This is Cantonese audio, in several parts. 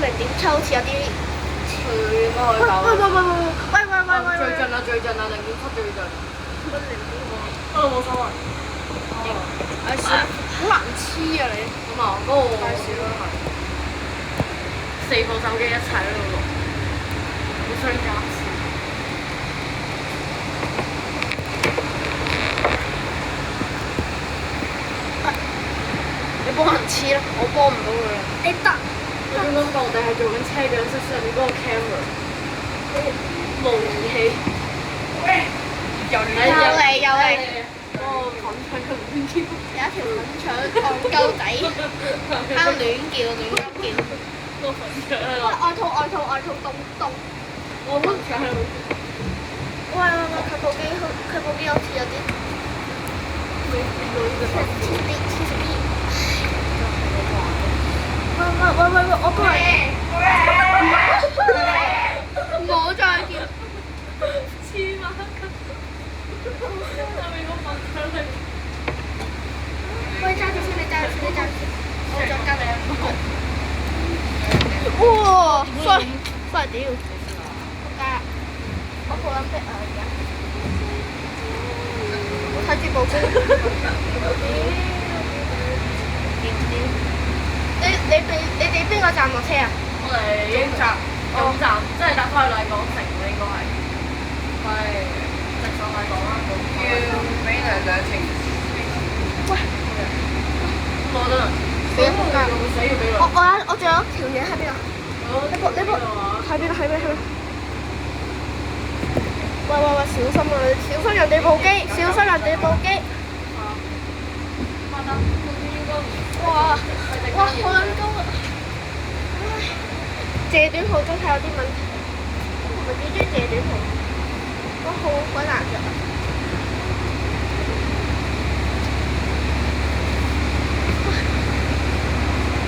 0.7好似有啲。佢應該可以搞。喂！最盡啦0.7最盡。乜0.5？冇所謂。唉算啦，好難黐啊你。咁啊，嗰個太少啦4部手機一齊喺度錄，好衰㗎。你幫人黐啦，我幫唔到佢啦。你得。我點感覺我哋係做緊車長室上面嗰個 camera 模擬器。喂！又嚟。嗰個粉腸嘅亂叫。有一條粉腸戇鳩仔，喺度亂叫。個粉腸喺度。外套凍。我粉腸喺度。喂！佢部機好似有啲。你見到呢個粉腸？喂！我過嚟。唔好再叫。黐孖筋。後面個粉腸嚟。喂，揸住先，你揸住先，我再加你一個。哇！快屌！仆街啊！我好撚逼啊而家。我睇住部機。你哋邊個站落車啊？我哋總站，即係搭翻去麗港城應該係。係，直上麗港啦。要俾兩程。喂！攞得啦。死仆街！死要俾兩。我仲有條嘢喺邊啊？呢部喺邊啊？喂！小心啊！小心人哋部機！哇！好撚高啊！借短途真係有啲問題，我唔係幾中意借短途，我好鬼難着啊！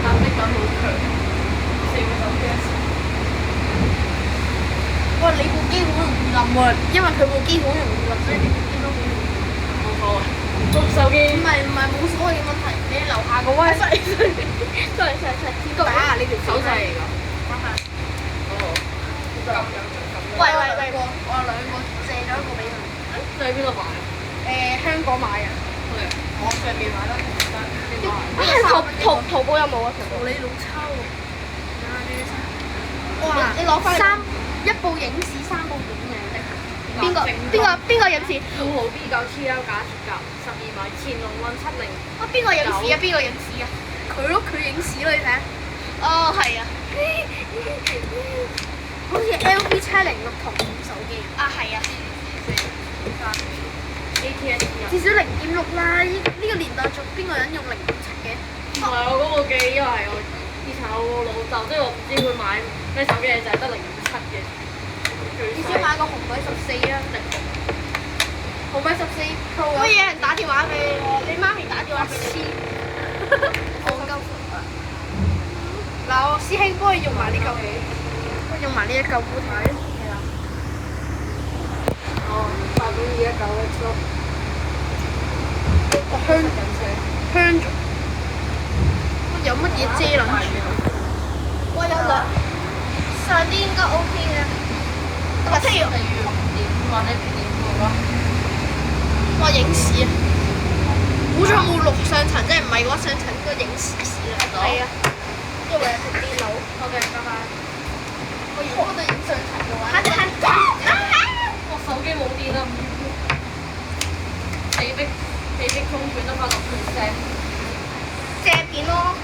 壓迫感好強，4個手機一齊。哇！你部機好容易冧喎，因為佢部機好容易冧，所以你部機都好容易。冇所謂。部手機。唔係冇所謂嘅問題，你樓下個威。sorry，打下呢條手掣嚟㗎。喂！我有2個借咗1個俾佢。你喺邊度買啊？香港買啊。網上面買得唔得？邊度買？淘寶有冇啊？淘寶你老抽喎！哇！你攞翻嚟。1部影視3部影嘅。邊個影視？富豪 B9 TL 假鐵甲12米乾隆運70。邊個影視啊？佢影視咯，你睇。哦，係啊。好似 LV 706同手機。啊，係啊。ATS 至少0.6啦，呢個年代仲邊個人用0.7嘅？唔係我嗰部機，因為係我以前我老豆，即係我唔知佢買咩手機，就係得0.7嘅。至少買個紅米14啊！紅米14 Pro 啊！乜嘢人打電話俾你媽咪打電話俾你？戇鳩啊！嗱，我師兄幫你用埋呢嚿嘢，用埋呢一嚿固體。係啦。哦，8.219 X 咯。香咗。有乜嘢遮撚住？我有兩。上啲應該 OK 嘅。或者要6.5或者6.5咯。哇！影視啊！好彩冇錄上層，即係唔係嘅話上層應該影視啦。係啊，因為係電腦。OK，拜拜。我如果我哋影上層嘅話，我手機冇電啦，被逼充斷得翻6%。借片咯。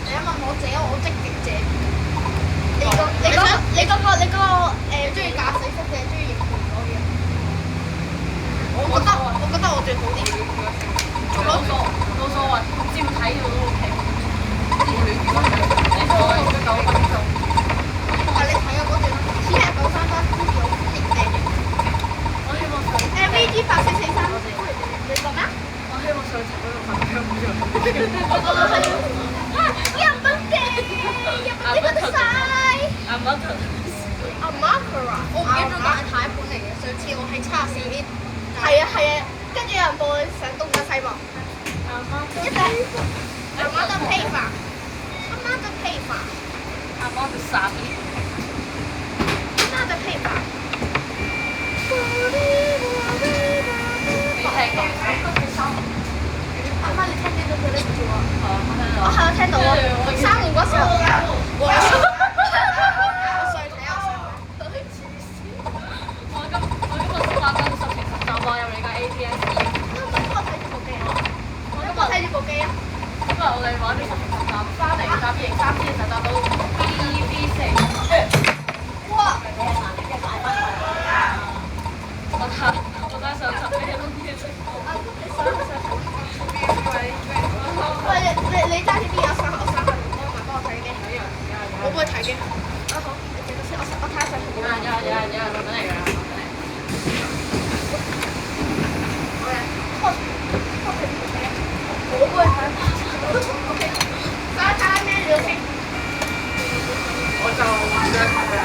你一問我借，我積極借。你嗰個中意駕駛式定係中意影片嗰啲啊？我覺得我最好啲。冇所謂，照睇到都 OK。你做我嘅9分鐘。你睇下嗰段，793好似好型正嘅。我希望上。VG 8443。你講咩？我希望上層嗰度粉香唔咗。日本嘅晒。阿媽頭。阿媽佢話：我唔記得咗大太盤嚟嘅，上次我係74。係啊，跟住有人報上東加西望。阿媽的披發。阿媽就殺啲。那就配吧。你聽過？阿媽，你聽唔聽到佢呢句話？我係啊，聽到啊。生門嗰時候，我衰睇我衰。我今日先玩緊10情10集啊，有你架 APS。我睇住部機啊！我睇住部機啊！今日我哋玩啲10情10集，翻嚟搭203嘅時候搭到 B4。哇！我睇上集咩都唔知。喂，你揸住啲有3號3號，幫我睇機。我幫你睇機。啊好，你等先，我睇下上圖。有人落緊嚟㗎啦，我幫你睇。OK。睇下咩料先？我就唔想睇啦。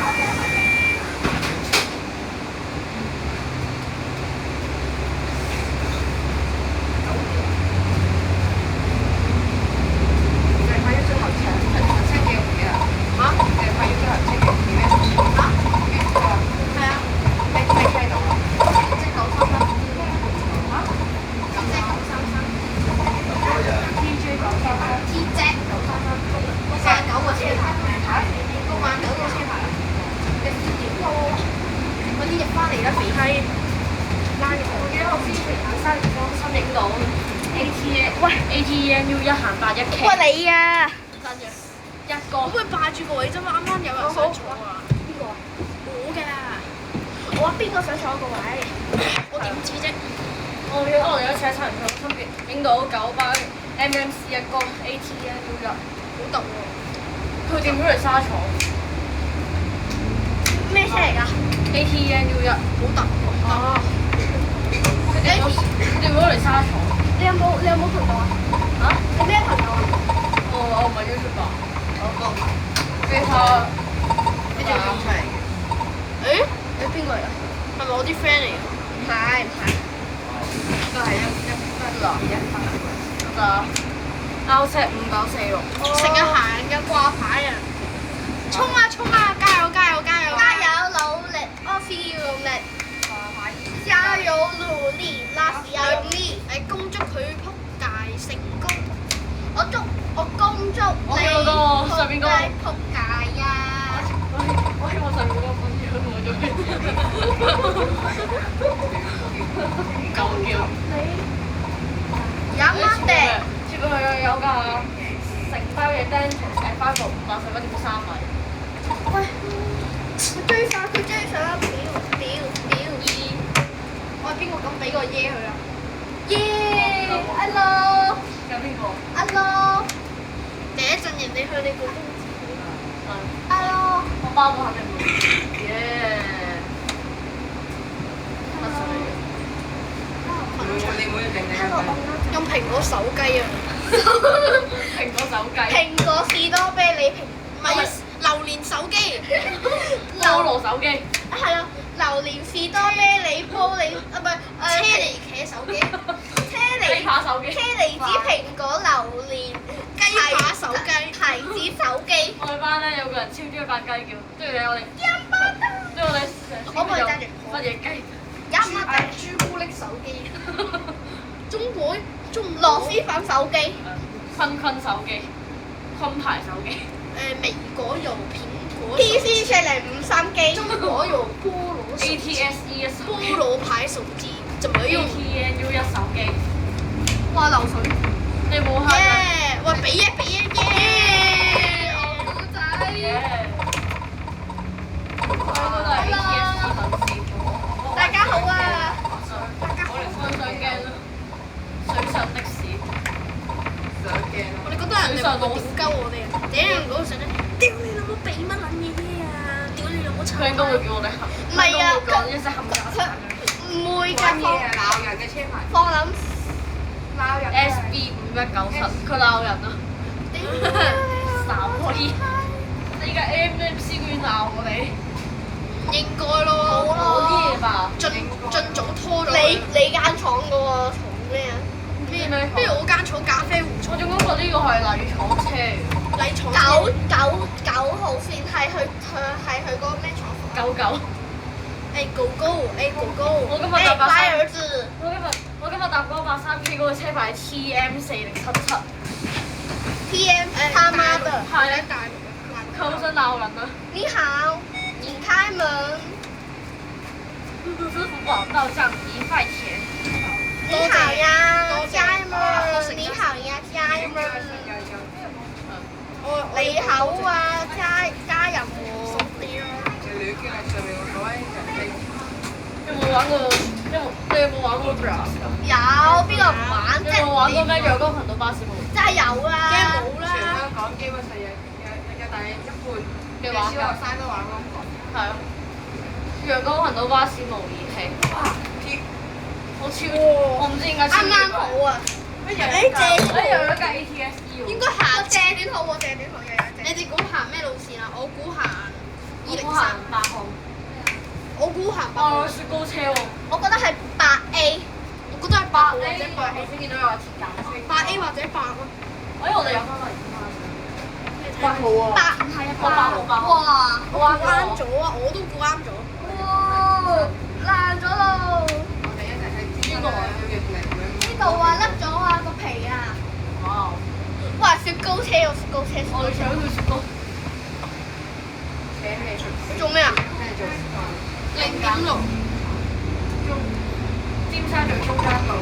ATNU 1行8 1期。喂你啊！真嘅，一個。我幫佢霸住個位啫嘛，啱啱有人想坐啊！邊個啊？我㗎。我話邊個想坐個位？我點知啫？我記得我哋有一次喺七人場分別影到9班 MMC 一個 ATNU 1，好突喎！佢掂咗嚟沙廠。咩車嚟㗎 ？ATNU 1，好突喎！啊！佢掂咗嚟沙廠。你有冇頻道啊？嚇？你咩頻道啊？我唔係 YouTube 啊。記下。跟住影出嚟嘅。誒？你邊個嚟㗎？係咪我啲 friend 嚟㗎？唔係。都係一分就 RZ5946。成日行嘅掛牌啊！衝啊衝啊！加油加油加油！加油努力，我 feel 努力。加油努力，那是有用力。恭祝佢撲街成功。我恭祝你撲街撲街啊！我希望上面嗰個分享我做咩？夠叫。有乜嘅？接落去有架成包嘅 Dental 誒翻個81.3米。喂，佢追上表。喂，邊個咁俾個耶佢啊？耶 ！Hello。有邊個 Hello。第一陣人哋向你告公子。Hello。我包過肯定會。耶！乜水嚟嘅？你每定你係用蘋果手機啊！蘋果手機。蘋果士多啤梨唔係榴蓮手機。菠蘿手機。係啊，榴蓮士多啤梨玻璃啊，唔係車厘茄手機。雞扒手機。車厘子蘋果榴蓮雞扒手機。提子手機。我哋班咧有個人超中意扮雞叫，跟住我哋。跟住我哋成我幫你揸住。乜嘢雞？朱古力手機。螺螄粉手機。坤手機。坤牌手機。美果有蘋果。PC 4053機。中國有菠蘿手機。ATSE 手機。菠蘿牌手機，怎麼用？ ATNU 1手機。哇！流水。你冇下耶！喂，俾耶！我仔。大家好啊！上鏡啦！水上的士。上鏡。我哋覺得人哋會點鳩我哋啊？點解嗰個上咧？屌你老母俾乜撚嘢啊！屌你老母臭！佢應該會叫我哋冚。唔係啊，講一聲冚家鏟。唔會㗎，鬧人嘅車牌。放撚鬧人。SB5197，佢鬧人啊！鬧可以。你而家 MMC 居然鬧我哋？唔應該咯。冇啲嘢吧？盡早拖咗。你間廠嗰個廠咩啊？咩？不如我間廠咖啡壺廠。我仲覺得呢個係禮廠車。禮廠。9號線係去嗰個咩廠房99。？A Go Go，A Go Go。我今日搭乖兒子。我今日搭嗰個83K 嗰個車牌 TM4077。TM 他媽的！係佢好想鬧人啊！你好，請開門。支付寶到賬1塊錢。你好呀，家人們！你好呀，家人們！你好啊，家人們！有冇玩過？你有冇玩過 Brass 㗎？有邊個唔玩？你有冇玩過咩陽光群島巴士模擬？真係有啦！全香港基本上有大約一半嘅小學生都玩過。係啊，陽光群島巴士模擬器。哇！我超，我唔知點解超啱啱好啊！一樣一架 ATSE 喎。應該行謝短號喎，謝短號又有謝。你哋估行咩路線啊？我估行2038號。我估行8號。雪糕車喎。我覺得係8A，我覺得係8號或者8號。先見到有個鐵架。8A 或者8啊。我哋有翻嚟8號啊！ 8唔係啊8號。哇！我玩過啱咗啊！我都估啱咗。哇！爛咗咯！我哋一齊去邊個啊？呢度啊，甩咗啊個皮啊！哇！哇！雪糕車喎，雪糕車。我哋搶到雪糕。你做咩啊？0.6。尖沙咀中間道。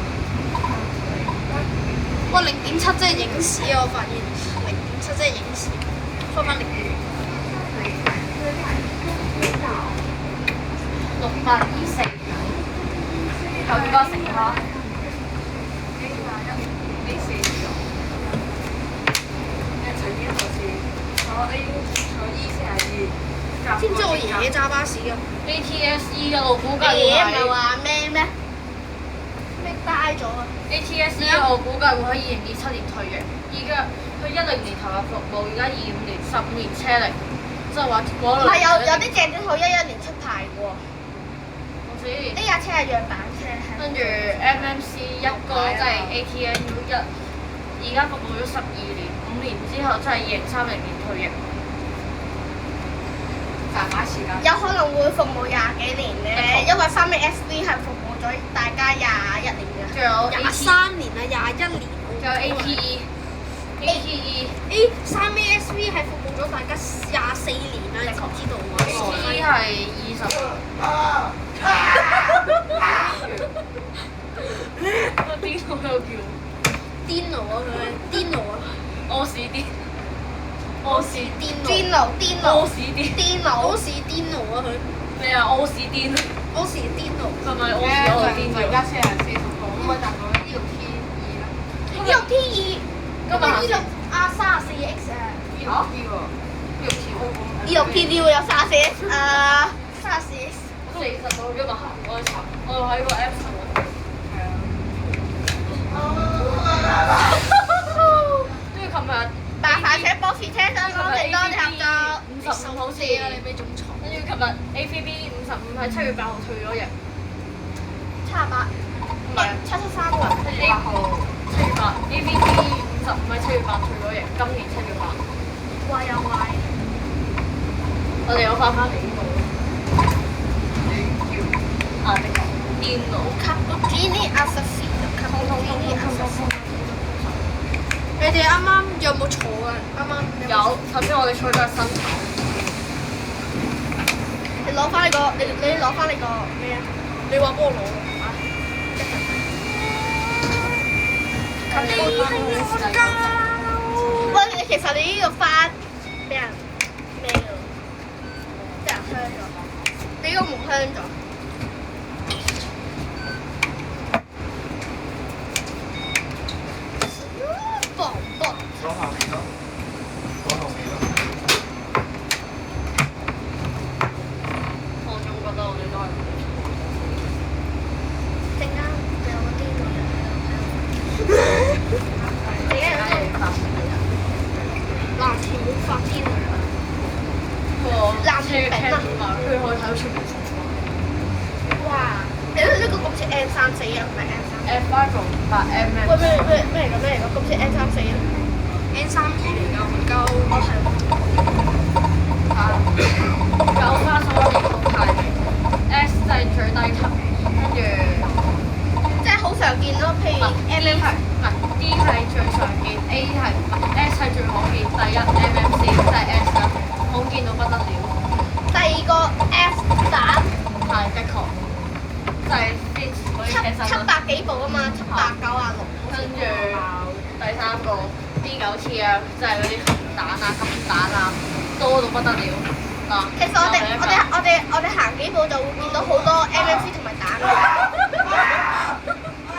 哇！0.7真係影屎啊！我發現0.7真係影屎。開翻0.6。6824。9個乘客。知唔知我爺爺揸巴士㗎？ ATSE 嘅我估計爺爺唔會係話咩呆咗啊！ ATSE 我估計會喺2027年退役，而家佢10年投入服務，而家25年15年車齡，即係話嗰唔係有啲正正好11年出牌嘅喎。我知。呢架車係樣板車。跟住 MMC 一個即係 ATMU 1，而家服務咗12年，5年之後即係2030年退役。大把時間。有可能會服務20幾年咧，因為3尾 SV 係服務咗大家21年嘅。仲有23年啊，21年。仲有 ATE。3尾 SV 係服務咗大家24年啊，你知唔知道啊 ATE 係20年。邊個又叫？Dino 啊佢，Dino 啊。屙屎癲。屙屎Dino。屙屎癲。Dino 啊佢。咩啊？屙屎癲。屙屎 Dino。係咪屙屎我癲咗？而家40個，咁我搭到26T2啦。26T2。今日26啊34X 啊。 26T 喎26TV 會有34X 啊34X。40到今日行，我去查，我喺個 App 查。跟住琴日白牌車、波士車香港地多啲合作。 55好似啊！你俾種草。跟住琴日 AVB 55喺7月8號退咗役。78。唔係773喎。 7月8號7月8 AVB 55喺7月8退咗役，今年7月8。哇！又壞。我哋有翻嚟呢度。啊！電腦。Cappuccini Assassino。Cappuccini Assassino。你哋啱啱有冇坐啊？啱啱有，頭先我哋坐咗喺新頭。你攞翻你個，你攞翻你個咩啊？你話幫我攞啊！喂，其實你呢個花俾人咩㗎？俾人香咗，俾個木香咗。磅磅。攞後面咯，攞後面咯。我仲覺得我哋都係陣間有個癲女喺度，陣間有個藍田冇發癲女啊！藍田餅啊！佢可以睇到全部情況。哇！你睇呢個咁似 N34啊，唔係 N3。F5 8mm。喂咩嚟㗎？咁似 N34啊？N32嚟㗎，唔夠。哦係喎。9花所有連續排名 ，S 就係最低級，跟住即係好常見咯，譬如 D 係唔係 D 係最常見，A 係唔係 S 係最罕見，第一 MMC 即係 S 啦，罕見到不得了。第二個 S 打係的確，就係啲嗰啲車身啦。700幾部啊嘛，796。跟住第三個 D9T 啊，即係嗰啲核彈啊、金彈啊，多到不得了嗱。其實我哋行幾步就會見到好多 MMC 同埋彈咯。好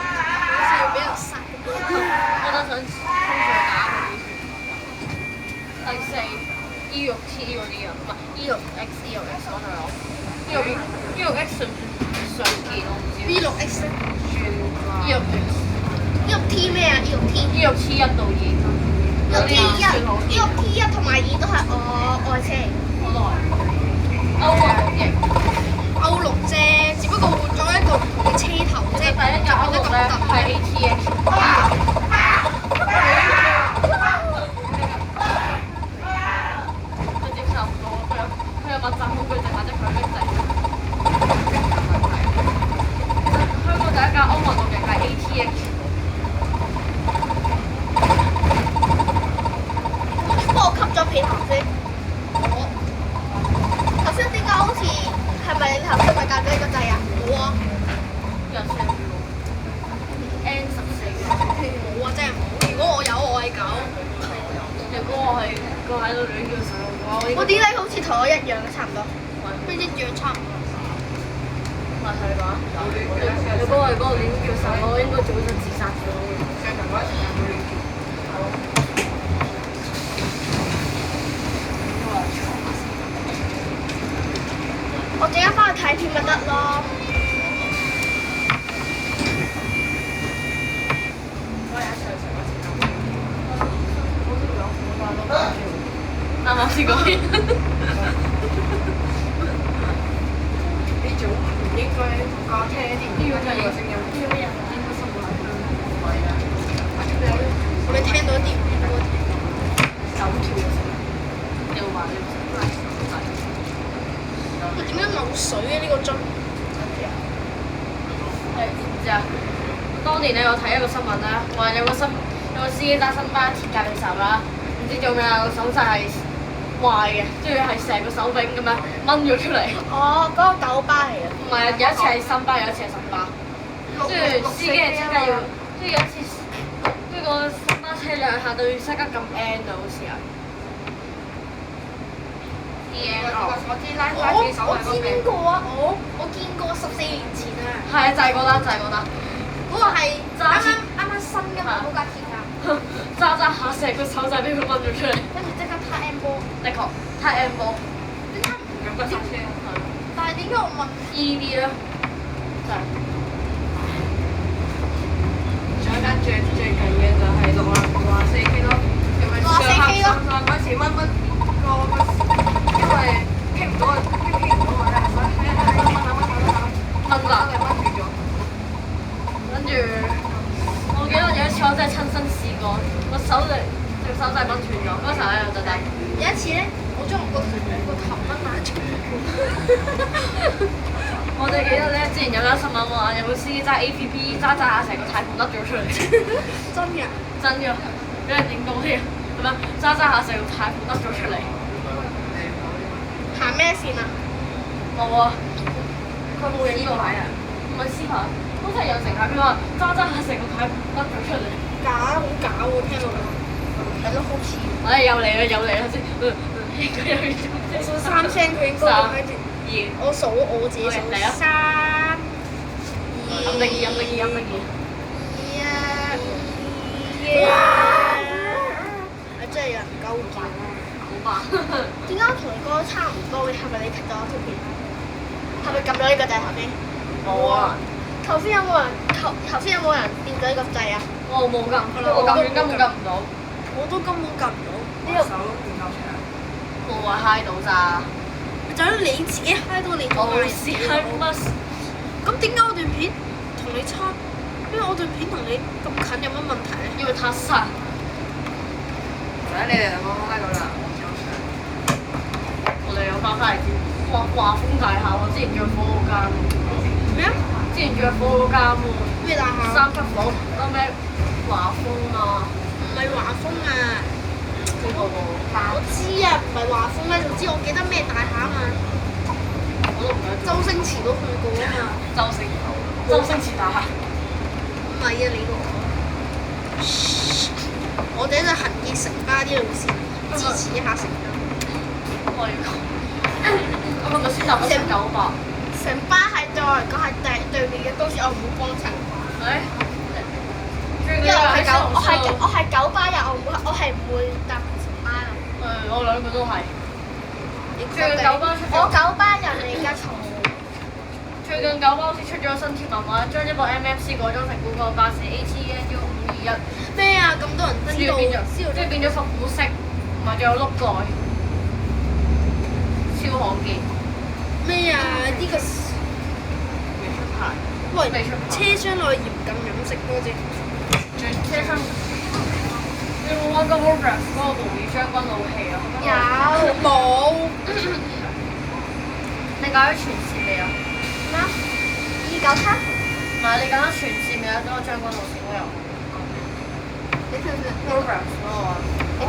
似要俾人殺咁樣。我都想衝上去打佢啲。第四 E6T 嗰啲啊，唔係 E6X、E6X 嗰度有 E6X 算唔算常見我唔知。V6X 算 E6X。E6T 咩啊？E6T。E6T 1到2。E6T 1同埋2都係我愛車。好耐。歐陸型。歐陸啫，只不過換咗一個唔同嘅車頭啫。第一架歐陸咧係 ATX。佢接受唔到，佢有密集恐懼症或者強迫症。香港第一架歐陸型係 ATX。幫我吸咗片頭先。頭先點解好似係咪你頭先咪夾咗呢個掣啊？冇啊。有車冇？N14。冇啊，真係冇。如果我有，我係狗。如果我係個喺度亂叫手嘅話，我啲咧好似同我一樣差唔多，跟一樣差唔多。咪係嘛？你嗰個係嗰個亂叫手，我應該早就自殺咗。上堂嗰陣時有冇亂叫？我陣間翻去睇片咪得咯。啱啱試過。呢種唔應該講聽一啲唔應該聽嘅聲音。呢種人應該生活喺唔係啊。你聽到一啲唔應該聽。走跳嘅聲音。你會話你唔識佢點樣漏水嘅呢個樽？係知唔知啊？當年咧，我睇一個新聞啦，話有個司機揸新巴鐵架嘅時候啦，唔知做咩啊，個手勢係壞嘅，跟住係成個手柄咁樣掹咗出嚟。哦，嗰個九巴嚟嘅。唔係啊，有一次係新巴，有一次係神巴。跟住司機係即刻要，跟住有一次，跟住個新巴車兩下對即刻撳 N 啊，好似係。我知拉住手我知邊個啊？我見過14年前啊。係啊，就係嗰單，就係嗰單。嗰個係啱啱新㗎嘛，嗰架鐵架。揸下成個手掣俾佢掹咗出嚟。跟住即刻撻 M 波。的確，撻 M 波。點解唔咁個剎車？但係點解我問 EV 咧？就係。仲有間最近嘅就係64K咯，係咪上嗰時蚊個，因為傾唔到啊，傾唔到啊，所以蚊啦，蚊住咗。跟住，我記得有一次我真係親身試過，個手掣掹斷咗，嗰時候喺度就有一次咧，我將我個頭掹爛咗。我哋記得咧，之前有單新聞話有個司機揸 APP 揸下成個軚盤甩咗出嚟。真嘅？真㗎，俾人影到添，咁樣揸下成個軚盤甩咗出嚟。行咩線啊？冇啊，佢冇影呢個牌啊，唔係司牌，好似係有乘客佢話揸下成個軚盤甩咗出嚟。假，好假喎！聽到咁，係咯，好似。唉，又嚟啦先，應該有啲我數3聲，佢應該會跟住。我數我自己數嚟啊3、2。飲定二。真係有人鳩叫。好吧。點解我同你哥差唔多嘅？係咪你剔咗條片？係咪撳咗呢個掣後邊？冇啊。頭先有冇人掂咗呢個掣啊？我冇撳，我撳完根本撳唔到。我都根本撳唔到。呢個手唔夠長。冇話嗨到咋。就係你自己嗨到你個我試嗨乜？咁點解我段片同你差？因為我段片同你咁近有乜問題咧？因為他殺。你哋兩個嗨到啦，我哋有翻返嚟見華豐大廈，我之前住火嗰間喎。咩啊？之前住火嗰間喎。咩大廈？三級房嗰咩華豐啊？唔係華豐啊！呢個喎。我知啊，唔係華豐咩？總之我記得咩大廈啊嘛。我都唔記得咗。周星馳都去過啊嘛。周星馳大廈。唔係啊，你個。我哋就行結城巴啲路線，支持一下城巴。我要講。我咪先搭咗成900。城巴係對我嚟講係對面嘅都市，我唔會幫襯。因為我係九巴人，我係唔會搭城巴啊。我兩個都係。最近我九巴人嚟㗎，從最近九巴好似出咗新貼文話，將一部 MFC 改裝成觀光巴士 ATNU 521。咩啊？咁多人知道，即係變咗復古式，同埋仲有碌蓋，超罕見。咩啊？呢個未出牌。喂，未出牌。車廂內嚴禁飲食多啫。車廂。你有冇玩過 Warcraft 嗰個模擬將軍武器啊？有冇？你搞咗全線未啊？咩？297？唔係，你搞咗全線未啊？嗰個將軍武器我有。你聽唔聽 Warcraft 嗰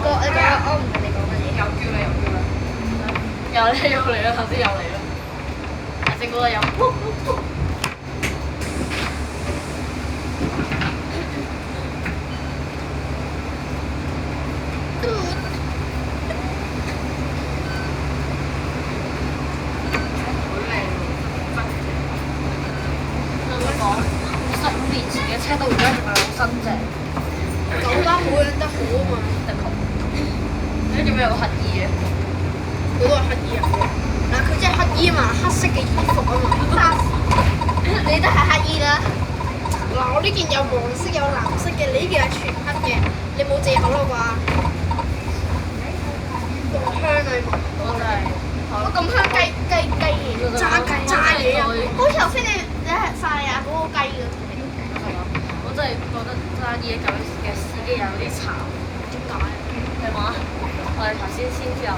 個啊？我唔明你講乜嘢。又叫你。又嚟啦！頭先又嚟啦。阿正哥又。15年前嘅車到而家仲係好新淨。九巴保養得好啊嘛。的確。你點解有個乞兒嘅？佢都係乞兒啊！嗱，佢即係乞兒啊嘛，黑色嘅衣服啊嘛。你都係乞兒啦。嗱，我呢件有黃色有藍色嘅，你呢件係全黑嘅，你冇借口啦啩？咁香啊！我真係。我咁香雞嘢，炸嘢啊！好似頭先你係晒啊嗰個雞㗎。我真係覺得揸呢一嚿嘅司機有啲慘。點解？係嘛？我哋頭先有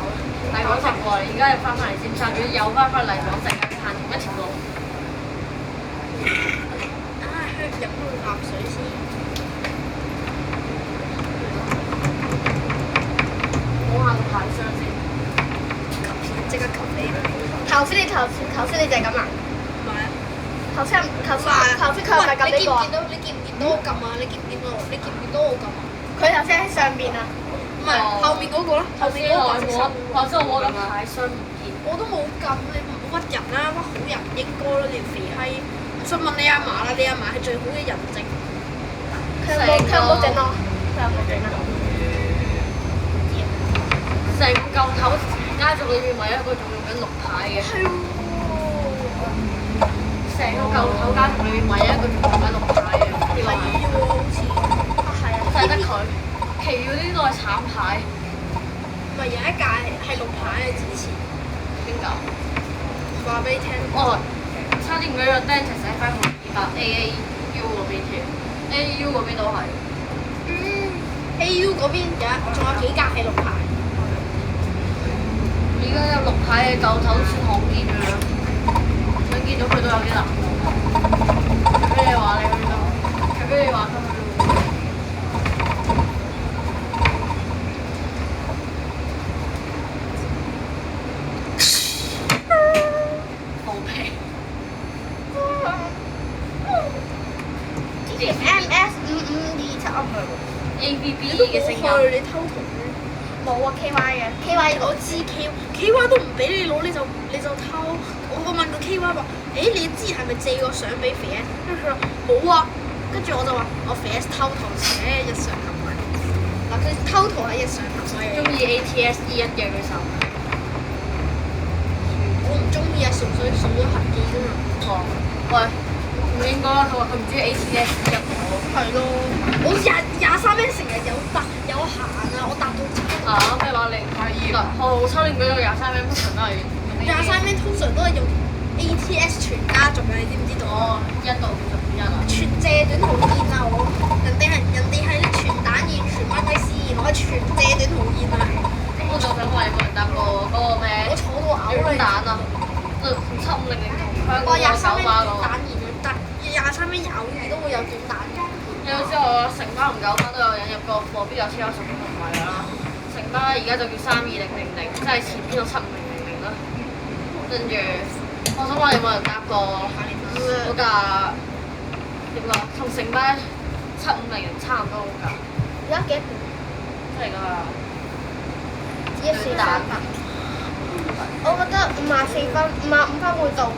大港城過嚟，而家又翻返嚟尖沙咀，又翻返嚟港城，行同一條路。飲到啖水先。摸下個牌箱先。即刻求你。頭先你就係咁啊？唔係啊。頭先佢係咪撳呢個啊？你見唔見到我撳啊？你見唔見到我撳啊？佢頭先喺上邊啊。唔係後面嗰個啦，後面嗰個白色衫。或者我個牌箱唔見。我都冇撳，你唔好屈人啦，屈好人應該啦，你肥閪。唔信問你阿嫲啦，你阿嫲係最好嘅人證。佢有冇整啊？成嚿頭家族裏面唯一一個仲用緊綠牌嘅。係喎。成個舊頭家族裏面唯一一個仲用緊綠牌嘅。呢個係。喎，好似。啊係啊。就係得佢，其餘嗰啲都係橙牌。唔係有一屆係綠牌嘅之前。邊嚿？話俾你聽。哦，差啲唔記得咗 Dentist 喺翻紅200 AAU 嗰邊添 ，AAU 嗰邊都係。AU 嗰邊仲有幾格係綠牌。而家有綠牌嘅舊頭算罕見㗎啦，想見到佢都有啲難。除非你話你去到，除非你話佢去到。放屁。MS 5527啊唔係喎。 ABB 你都嘅聲音。冇去，你偷圖咩？冇啊 KY 嘅 KY 我知 KY 都唔俾你攞，你就偷。我問個 KY 話：你之前係咪借個相俾肥 S？跟住佢話冇啊。跟住我就話我肥 S 偷圖寫日常行為。嗱佢偷圖係日常行為。中意 ATSE 一嘅舉手。我唔中意啊，純粹數咗痕記啫嘛。哦，喂，唔應該啦，佢話佢唔中意 ATSE 一喎。係咯，我23M成日有行啊，我搭到差。咩話你？係啊，我抽年嗰個23M 通常都係用 23M 通常都係用 ATS 全家族嘅，你知唔知道？哦，1到51啊。全借短途線啊！人哋係咧全蛋宴、全威威斯宴，我係全借短途宴啊！咁我就想話有冇人搭過嗰個咩？我坐到你都知我城巴同九巴都有引入過貨邊有車有10個同埋啦。城巴而家就叫32000，即係前邊個75000啦。跟住，我想問你有冇人搭過嗰架點講？同城巴750差唔多嗰架。而家幾多真係㗎。只係400。我覺得54分、55分會到。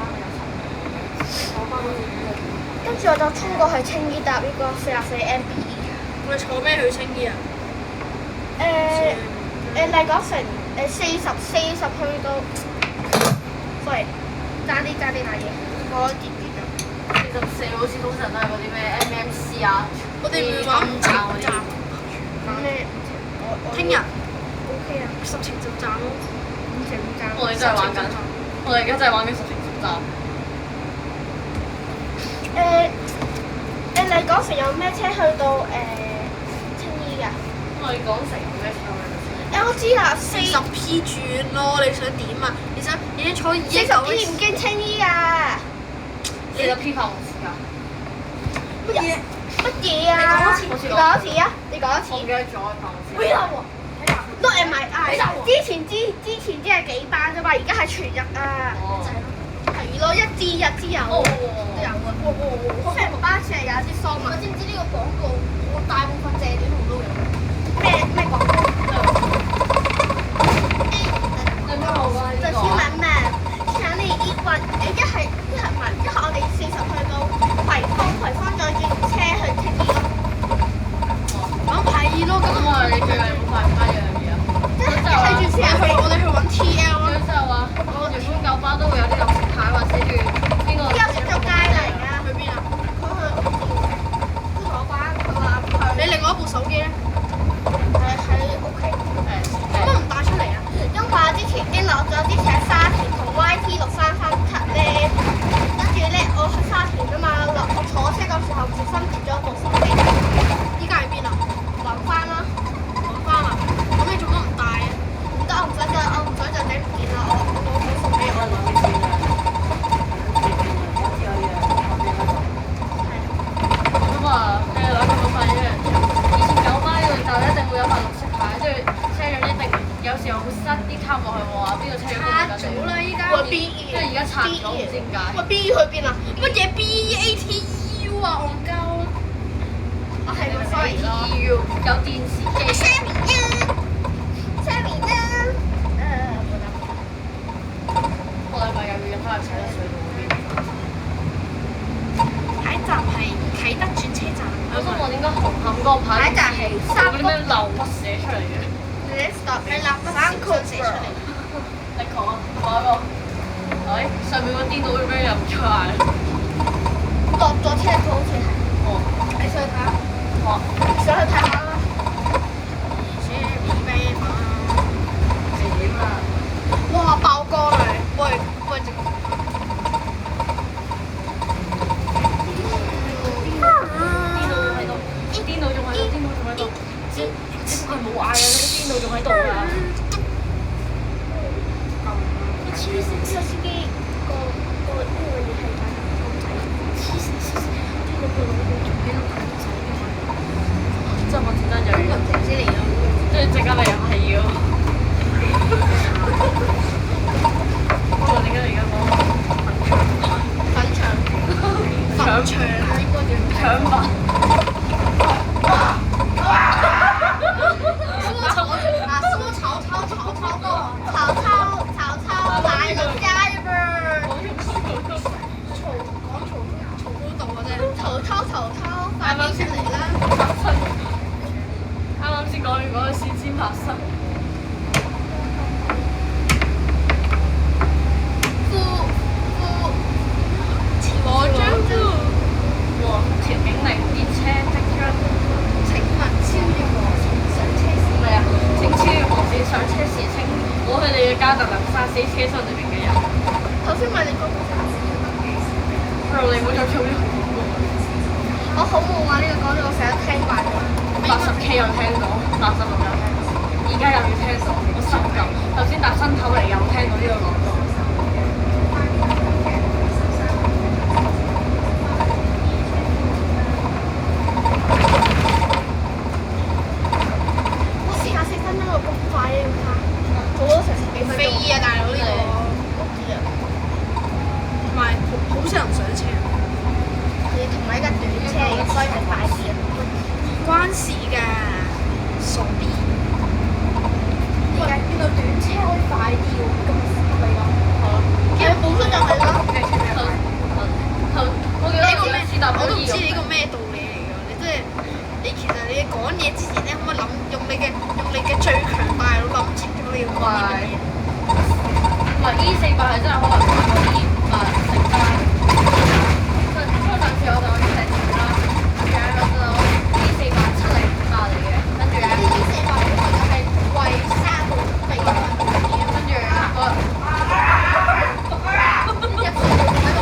跟住我就衝過去青衣搭呢個44MBE。我哋坐咩去青衣啊？麗港城40去到，sorry，爭啲大嘢，我跌咗。44好似通常都係嗰啲咩 MMC 啊，我哋會玩5程站。咩？聽日 OK 啊，10程站咯。5程站。我哋真係玩緊，我哋而家真係玩緊10程站。麗港城有咩車去到青衣㗎？我哋講成有咩車去到？我知啦40P 轉咯，你想點啊？你想坐40P 唔經青衣啊40P 發夢時間。乜嘢啊？你講一次啊！你講一次。我唔記得咗發夢時間。會有喎。都唔係之前只係幾班啫嘛，而家係全日啊。哦。係咯，一至日之有。都有啊。成班次係有啲桑啊！知唔知呢個廣告？我大部分謝短紅都有。咩廣告？有咩好啊？就新聞咩？請你一係我哋40去到葵芳再轉車去青衣咯。咁係咯，咁啊，你最近有冇發現翻一樣嘢啊？即係睇住先我哋去揾 TL 咁咯。就係話，我原本九巴都會有啲臨時牌，話寫住邊個。休息咗街嚟㗎。去邊啊？佢去烏托邦，佢話你另外一部手機咧？喺屋企。點解唔帶出嚟啊？因為之前已經落咗之前喺沙田同 YT 633咧，跟住咧我去沙田啊嘛，我坐車嗰時候唔小心跌咗部手機，依家喺邊啊？揾翻啦。揾翻啊？咁你做乜唔帶啊？唔得，我唔想就整唔見啦，我送俾我。咁啊，你哋兩個有冇發現一樣嘢？以前九巴呢度就一定會有塊綠色牌，跟住車長一定有時候會塞啲卡落去喎，話邊個車長邊個緊咗啦，依家。喂 B 跟住而家拆咗，唔知點解。喂 B 去邊啊？乜嘢 BATU 啊？戇鳩！我係個 sorry 咯。有電視機。 Sammy 啊，Sammy 啊，冇啦。我禮拜又要翻去踩落水道嗰邊。下一站係啟德轉車站。我想問點解紅磡嗰個牌就係嗰啲咩流筆寫出嚟嘅？你 stop 你立不三曲寫出嚟。你講啊，講一個。喂，上面個電腦會俾你入唔出嚟？落咗車佢好似係。哦。你上去睇下。好。上去睇下啦。哇！爆光啦！喂，電腦仲喺度。佢冇嗌啊！嗰啲電腦仲喺度㗎。黐線，呢個司機個呢個嘢係擺公仔。黐線，呢個做俾老闆仔嘅。即係我陣間又要。唔知嚟咯。跟住陣間咪又係要。我點解而家講粉腸。搶場啊？應該叫搶吧。曹操來了家一輩兒。曹操，快啲出嚟啦！啱啱先講完嗰個事先發生。我將和田景寧電車即將。請問超越黃線上車時？唔係啊，請超越黃線上車時請攞佢哋嘅加特林殺死車廂裏面嘅人。頭先問你嗰個啥事？你唔好再做呢個廣告。我好冇啊！呢個講咗我成日聽慣咗。80K 又聽到，86又聽到，而家又要聽到，我心急。頭先搭新頭嚟又聽到呢個廣告。嘢之前咧，可唔可以用你嘅最強大腦諗清楚你要講啲乜嘢？唔係 E400係真係可能快過 E5成單。因為上次我就用成啦，跟住咧我就 E400 7058嚟嘅，跟住咧 E400本來就係為沙漠備份嘅，跟住我。一次喺度。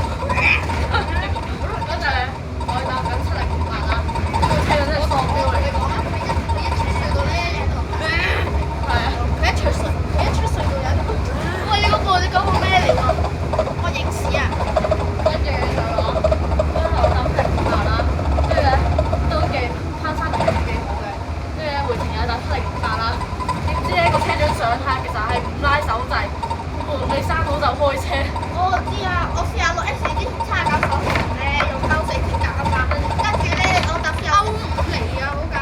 嗰陣咧，我搭緊7058啦，跟住聽到真係喪標嚟。你講啦，佢一出隧道咧，係啊，佢一出隧道有一個，喂你嗰個咩嚟㗎？我影屎啊！跟住就講，跟住我搭7058啦，跟住咧都幾攀山能力幾好嘅，跟住咧回程又搭7058啦，點知咧個車長上客其實係唔拉手掣，門未閂好就開車。我知啊，我試下落 S 之前79手程咧，用歐4鐵架啊嘛，跟住咧我搭歐5嚟啊嗰架，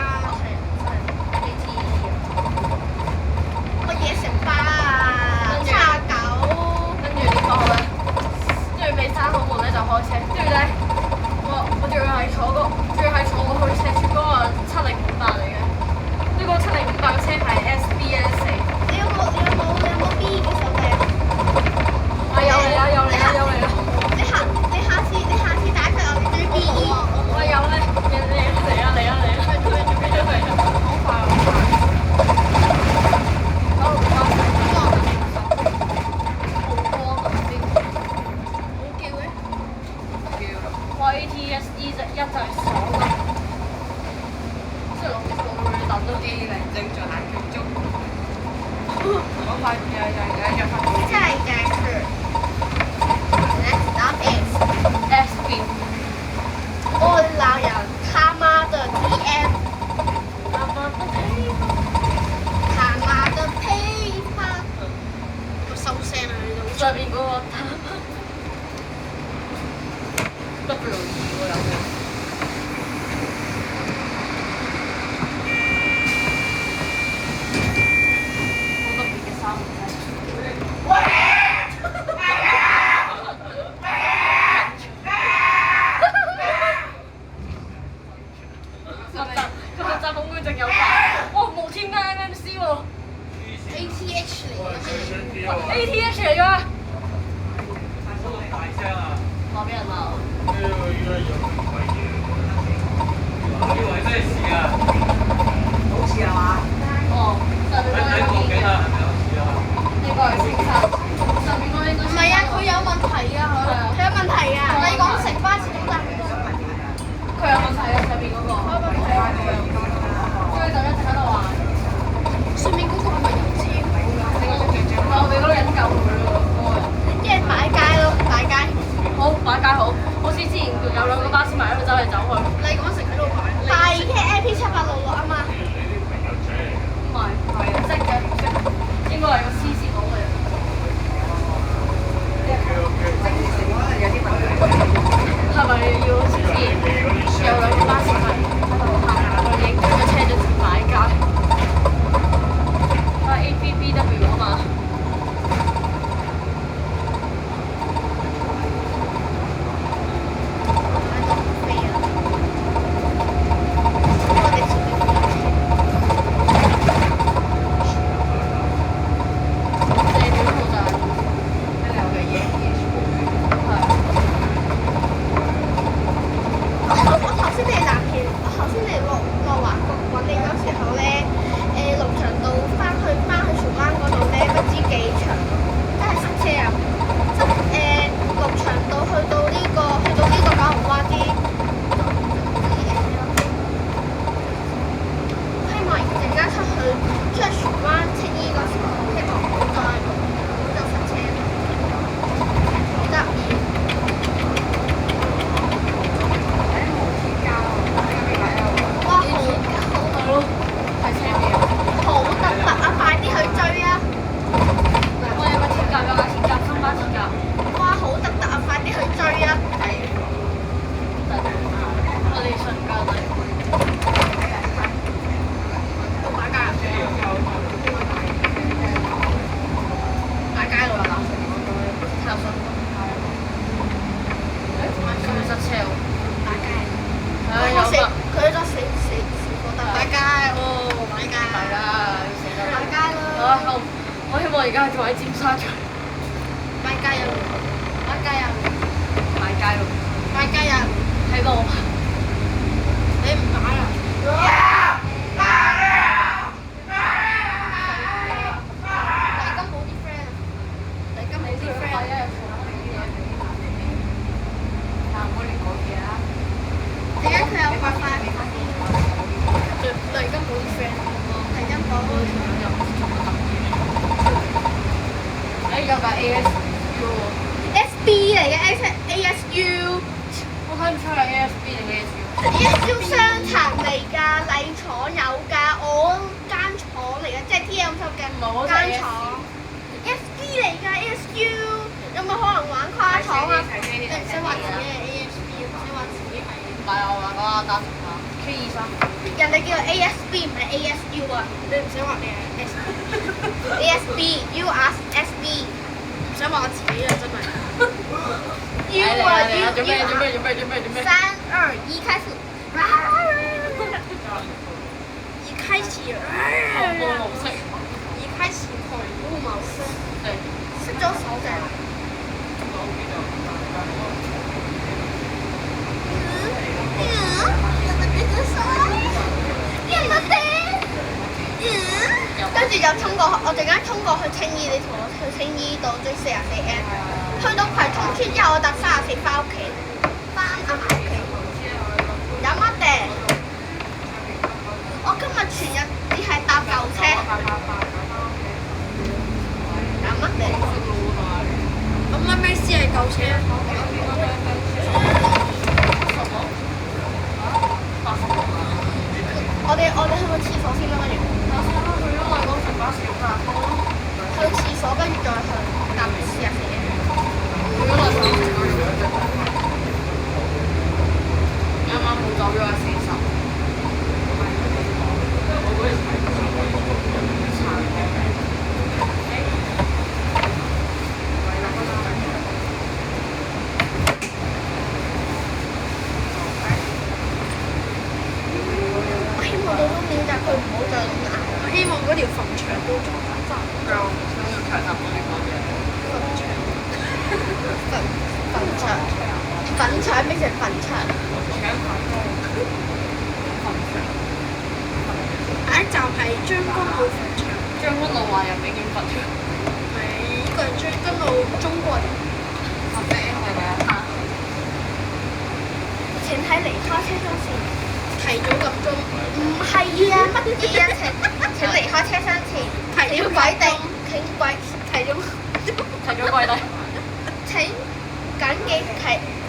我嘢成巴啊，79。跟住點講好咧？跟住未閂好門咧就開車，跟住咧我仲要係坐我去赤柱嗰個7058嚟嘅，呢個7058嘅車係 SBS4。你有冇 B 嘅手掣啊？啊有嚟啦！你下次打佢我哋追 B。我有咧，嚟啊！好快好快。好光啊冇叫嘅。哇 ATS-E 一就係爽啊！雖然我會等都機靈正在眼劇中。好快又發現。下一站是 Next stop is SP。我老人他媽的 DM，他媽的批發。我收聲啦呢度。上面嗰個W2喎有冇？好特別嘅衫啫。今日集恐懼症有排，哇冇添加 MMC 喎 ATH 嚟嘅。 ，ATH 嚟㗎，大聲啊！話俾人鬧。呢個係咩事啊？好似係嘛？哦，上面嗰個幾啊？係咪好似啊？呢個係先生，上面嗰個應該唔係啊，佢有問題啊，佢有問題啊。你講城巴始終得唔得？佢有問題啊，上面嗰個，所以就一直喺度話，上面嗰個唔係油車，我哋都引救佢咯，一係擺街咯，擺街。好擺街好，好似之前有兩個巴士埋喺度走嚟走去，麗港城喺度擺。係 AP 7866啊嘛。唔係識嘅，應該係個 C 字佬嚟。係咪要好似之前有兩個巴士埋喺度行下去影，跟住車就直擺街？係 APBW 啊嘛。而家係仲喺尖沙咀買加油，買加油，買街喎，買加油，喺度。你唔買啦？黎金冇啲 friend 啊，黎金冇啲 friend。點解佢有發快？黎金冇啲 friend，黎金講。誒有架 ASU 喎， SB 嚟嘅 ASU。我睇唔出係 ASB 定 ASU。ASU 商場嚟㗎，麗廠有㗎，我間廠嚟嘅，即係 TM 收嘅唔係我間廠。SB 嚟㗎 ASU，有冇可能玩跨廠啊？你唔使話自己係 ASB，唔使話自己係。唔係我話講單純啊 K23。人哋叫做 ASB 唔係 ASU 啊，你唔使話你係 ASB，You are SB，唔使話我自己啊真係。U 啊 U 準備。3、2、1開始。一開始。恐怖模式。一開始恐怖模式。對。識咗手仔。跟住就衝過去，我陣間衝過去青衣，你同我去青衣度追44M，去到葵涌村之後，我搭34翻屋企，翻阿嫲屋企。有乜定？我今日全日只係搭舊車。有乜定？咁乜咩先係舊車？我哋去個廁所先啦，跟住。去咗內港城巴士站。去廁所，跟住再去搭44M。去咗內港城巴士站。啱啱冇走咗係40。我希望到終點站佢唔好再咁捱，我希望嗰條墳場都仲喺度。墳場變成墳場。下一站係將軍澳墳場。將軍澳華人永遠墳場。係呢個係將軍澳中國人。咖啡係咪啊？請喺離開車廂前提早撳鐘。唔係啊，乜嘢啊？請離開車廂前請跪地，請跪提早。提早跪低。請緊記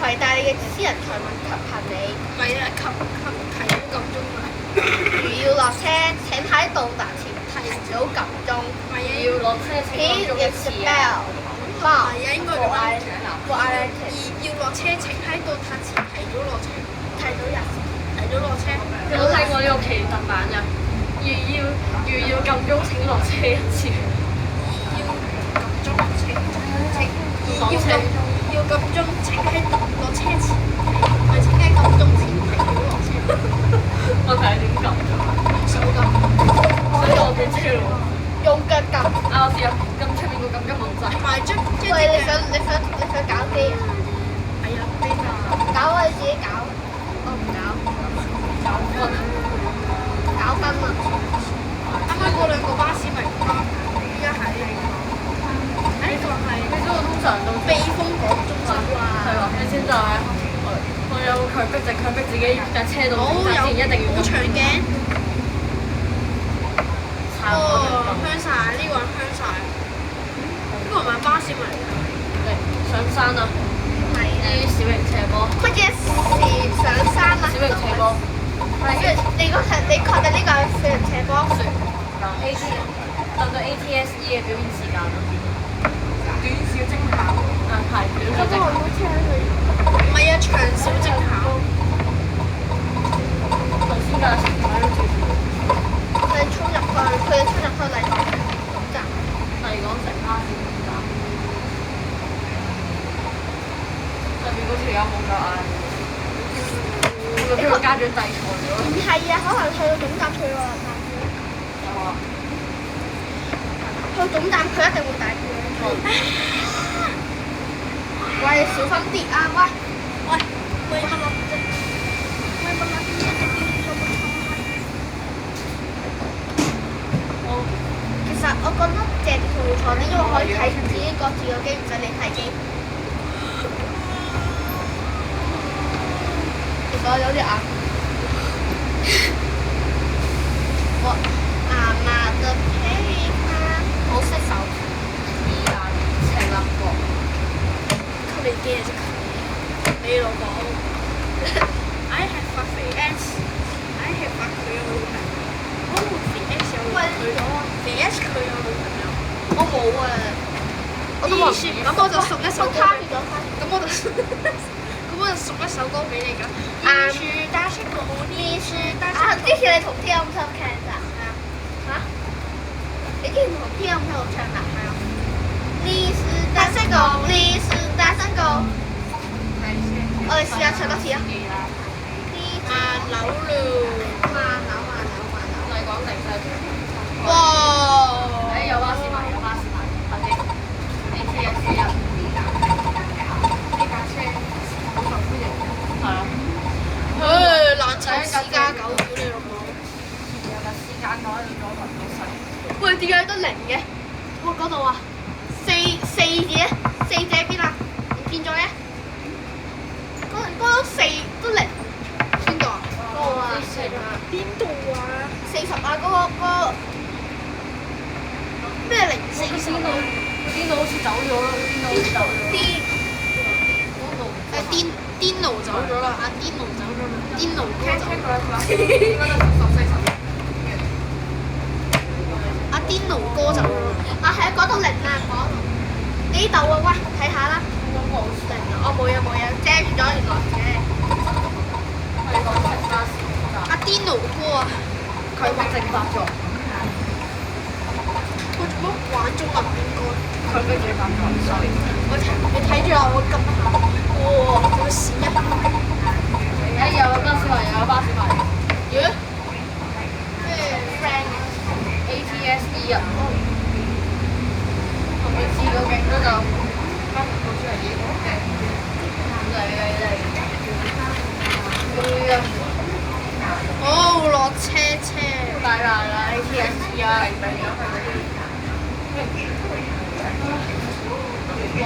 攜帶你嘅私人財物及行李。唔係啊，提早撳鐘啊！如要落車，請喺到達前提早撳鐘。唔係啊，要落車請，Hit 講鐘 is 一 the 次啊！ bell。唔係啊，應該咁樣。要落車請喺到達前提早落車，提早入。提早落車。有冇睇過呢個奇特版㗎？如要撳鐘請落車一次。要撳鐘請喺落車前，唔係請喺撳鐘前提早落車。問題係點撳？手撳。所以我幾超喎。用腳撳。啊！我試下撳出面個撳根本掣。同埋將喂，你想搞機啊？係啊，邊啊？搞啊！你自己搞。我唔搞。搞分啊！搞分啊！啱啱嗰兩個巴士咪唔啱，依家係呢個係你知我通常都避風港中心啊。係喎，你先就係我有強迫自己架車度之前一定要好長嘅。差唔多香晒，呢個人香晒。呢個唔係巴士咪嚟㗎？嚟上山啊！係啊。啲小型斜坡。乜嘢事上山啊？小型斜坡。你確定呢個係小型斜坡？AT 到 ATSE 嘅表演時間咯。短小精巧。啊，係短小精巧。唔係啊，長小精巧。頭先架車喺度住。佢哋衝入去麗港城站。麗港城巴士站。上面嗰條友冇夠嗌。佢俾個家長制裁咗。唔係啊，可能去到總站去喎。有啊。去去總站佢一定會大叫。喂，小心啲啊！喂，喂，乜乜啫？喂，乜乜啲嘢你叫做乜其實我覺得借條路床咧，因為可以睇自己各自個機，唔使你睇機。其實我有啲眼。我阿媽的陪伴，好識手。赤鱲角。佢哋嘅啫，你老母。I have a VS，I have a 佢有女朋友。VS 有女朋友。VS 佢有女朋友。我冇啊。我都話咁我就送一首歌。咁我就送一首歌俾你㗎。你是大山狗，你是大山狗。之前你同 T M 唱㗎咋？嚇？你之前同 T M 唱㗎？係啊。你是大山狗，你是大山狗。我哋試下唱多次啊！慢扭了，慢扭。我哋講定晒。哇！誒有巴士埋，快啲！ATS 啊！呢架車好受歡迎。係啊。爛臭私家狗屌你老母！有架私家狗喺度左輪左勢。喂，點解得零嘅？哇，嗰度啊，四字咧，四字喺邊啊？唔見咗嘅。嗰四都零。邊度啊？嗰個啊。邊度啊？40啊，嗰個咩零四？邊度好似走咗啦？邊度好似走咗？癲奴走咗啦，阿癲奴走咗啦，癲奴哥走咗啦。阿癲奴哥走咗啦。啊，係啊，嗰度零啊，嗰度。呢度啊，喂，睇下啦。冇零啊！我冇嘢，遮住咗原來嘅。我哋講食巴士阿癲奴哥啊，佢咪正發咗，佢做乜玩中文應該？佢跟住發咗，所以你睇住啊，我撳下。哇，佢個閃一下。而家有巴士埋，有巴士埋。咦？咩 friend ATSD 啊！同佢試過勁嗰就翻唔到出嚟嘅。嚟。哦，落車。大難啦 ATSD 啊！哇！